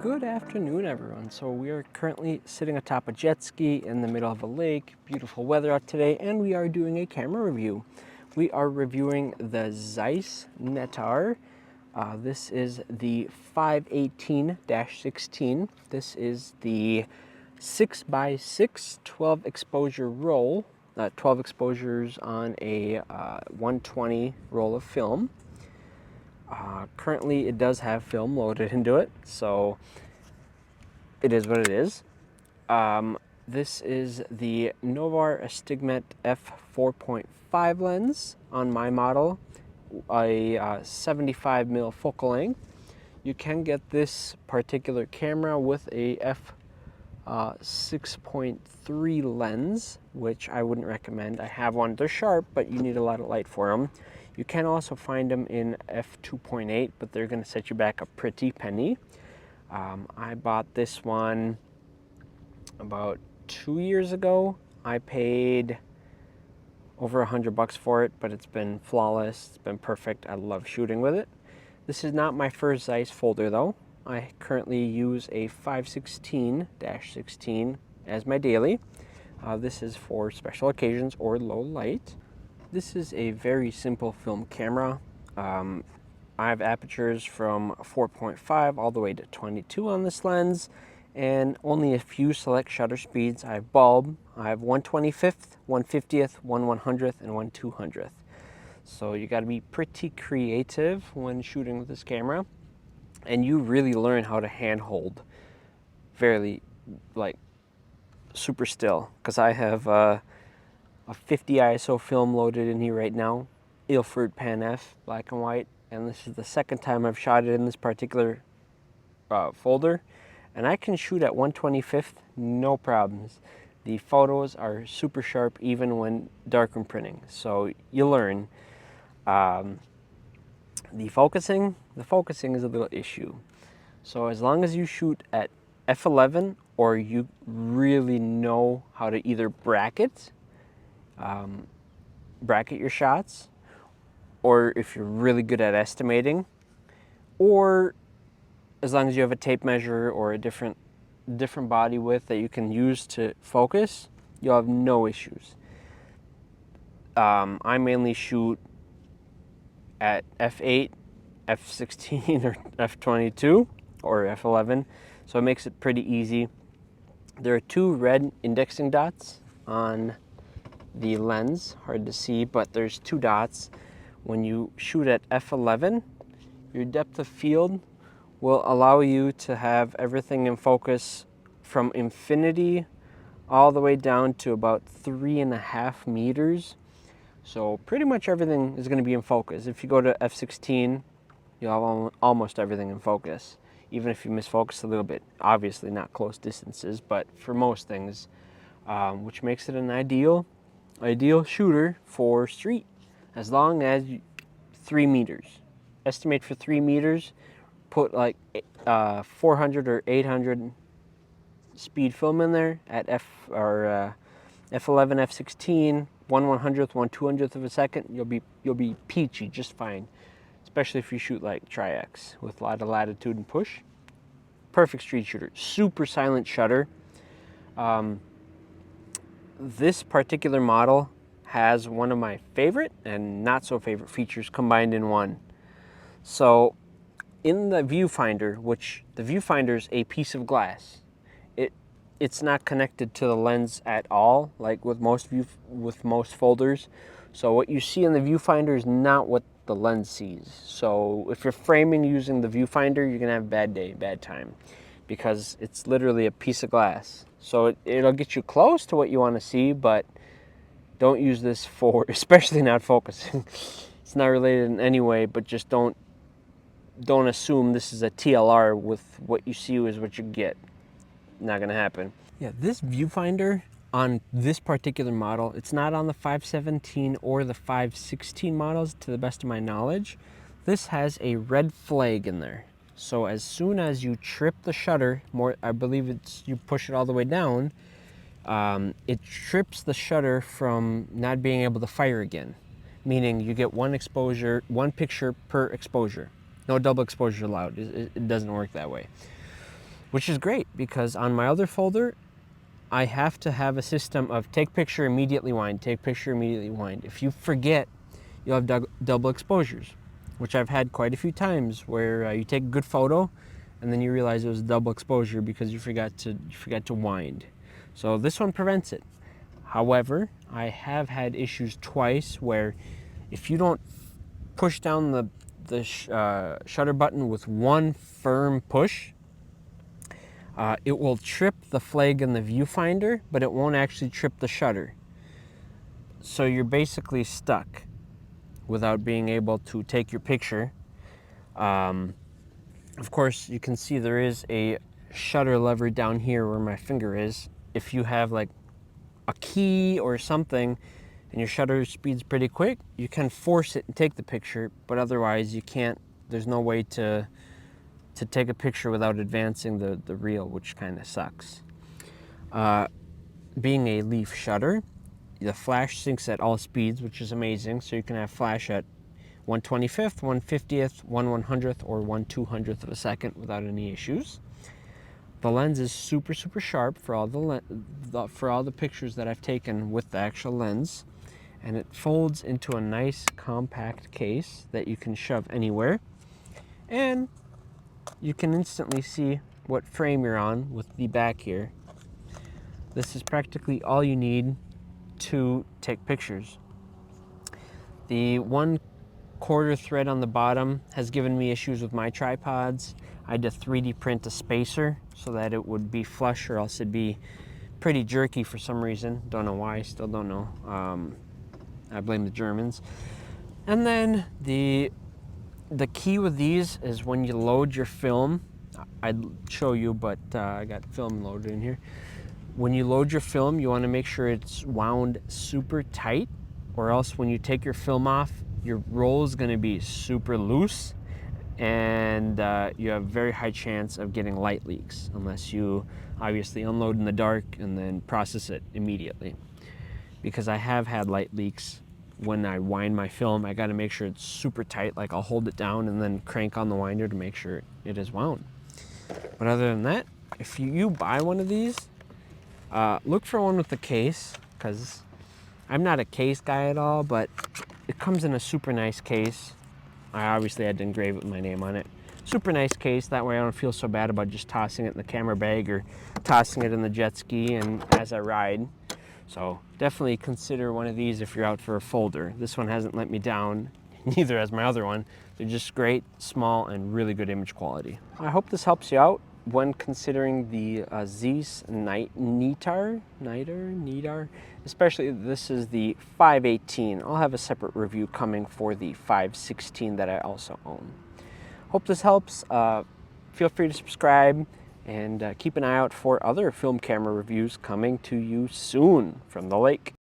Good afternoon, everyone. So we are currently sitting atop a jet ski in the middle of a lake. Beautiful weather out today, and we are doing a camera review. We are reviewing the Zeiss Nettar. This is the 518-16. This is the 6x6 12 exposure roll, 12 exposures on a 120 roll of film. Currently, it does have film loaded into it, so it is what it is. This is the Novar Astigmat f4.5 lens on my model, a 75mm focal length. You can get this particular camera with a f6.3 lens, which I wouldn't recommend. I have one. They're sharp, but you need a lot of light for them. You can also find them in f2.8, but they're going to set you back a pretty penny. I bought this one about 2 years ago. I paid over $100 for it, but it's been flawless. It's been perfect. I love shooting with it. This is not my first Zeiss folder though. I currently use a 516-16 as my daily. This is for special occasions or low light. This is a very simple film camera. I have apertures from 4.5 all the way to 22 on this lens, and only a few select shutter speeds. I have bulb, I have 1/25th, 1/50th, 1/100th, and 1/200th. So you got to be pretty creative when shooting with this camera, and you really learn how to handhold fairly, like, super still. Because I have a 50 ISO film loaded in here right now, Ilford Pan F, black and white, and this is the second time I've shot it in this particular folder, and I can shoot at 1/25th, no problems. The photos are super sharp even when darkroom printing, so you learn. The focusing is a little issue. So as long as you shoot at f11, or you really know how to either bracket your shots, or if you're really good at estimating, or as long as you have a tape measure or a different body width that you can use to focus, you'll have no issues. I mainly shoot at f8, f16, or f22, or f11, so it makes it pretty easy. There are two red indexing dots on the lens, hard to see, but there's two dots. When you shoot at f11, your depth of field will allow you to have everything in focus from infinity all the way down to about 3.5 meters. So pretty much everything is going to be in focus. If you go to f16, you'll have almost everything in focus, even if you misfocus a little bit. Obviously not close distances, but for most things, which makes it an ideal shooter for street, as long as 3 meters. Estimate for 3 meters, put like 400 or 800 speed film in there at f11, f16, 1/100th, 1/200th of a second. You'll be peachy just fine, especially if you shoot like Tri-X with a lot of latitude and push. Perfect street shooter. Super silent shutter. This particular model has one of my favorite and not so favorite features combined in one. So in the viewfinder, which the viewfinder is a piece of glass, it's not connected to the lens at all, like with most folders. So what you see in the viewfinder is not what the lens sees. So if you're framing using the viewfinder, you're gonna have a bad day, bad time, because it's literally a piece of glass. So it'll get you close to what you want to see, but don't use this for, especially not focusing. It's not related in any way, but just don't assume this is a TLR with what you see is what you get. Not gonna happen. Yeah, this viewfinder on this particular model, it's not on the 517 or the 516 models to the best of my knowledge. This has a red flag in there. So as soon as you trip the shutter, I believe you push it all the way down, it trips the shutter from not being able to fire again. Meaning you get one picture per exposure. No double exposure allowed. It doesn't work that way. which is great because on my other folder, I have to have a system of take picture, immediately wind, take picture, immediately wind. If you forget, you'll have double exposures, which I've had quite a few times where you take a good photo and then you realize it was a double exposure because you forgot to wind. So this one prevents it. However, I have had issues twice where if you don't push down the shutter button with one firm push, it will trip the flag in the viewfinder, but it won't actually trip the shutter. So you're basically stuck without being able to take your picture. Of course, you can see there is a shutter lever down here where my finger is. If you have like a key or something and your shutter speed's pretty quick, you can force it and take the picture, but otherwise you can't. There's no way to take a picture without advancing the reel, which kind of sucks. Being a leaf shutter, the flash syncs at all speeds, which is amazing. So you can have flash at 1/25th, 1/50th, 1/100th, or 1/200th of a second without any issues. The lens is super sharp for all the pictures that I've taken with the actual lens, and it folds into a nice compact case that you can shove anywhere, and you can instantly see what frame you're on with the back here. This is practically all you need to take pictures. The 1/4 thread on the bottom has given me issues with my tripods. I had to 3D print a spacer so that it would be flush, or else it'd be pretty jerky for some reason. Don't know why, still don't know. I blame the Germans. And then the key with these is when you load your film, I'd show you, but I got film loaded in here. When you load your film, you want to make sure it's wound super tight, or else when you take your film off, your roll is going to be super loose, and you have a very high chance of getting light leaks unless you obviously unload in the dark and then process it immediately. Because I have had light leaks when I wind my film. I got to make sure it's super tight, like I'll hold it down and then crank on the winder to make sure it is wound. But other than that, if you buy one of these, look for one with a case, because I'm not a case guy at all, but it comes in a super nice case. I obviously had to engrave it with my name on it. Super nice case, that way I don't feel so bad about just tossing it in the camera bag or tossing it in the jet ski and as I ride. So definitely consider one of these if you're out for a folder. This one hasn't let me down, neither has my other one. They're just great, small, and really good image quality. I hope this helps you out when considering the Zeiss Nettar, especially this is the 518. I'll have a separate review coming for the 516 that I also own. Hope this helps. Feel free to subscribe and keep an eye out for other film camera reviews coming to you soon from the lake.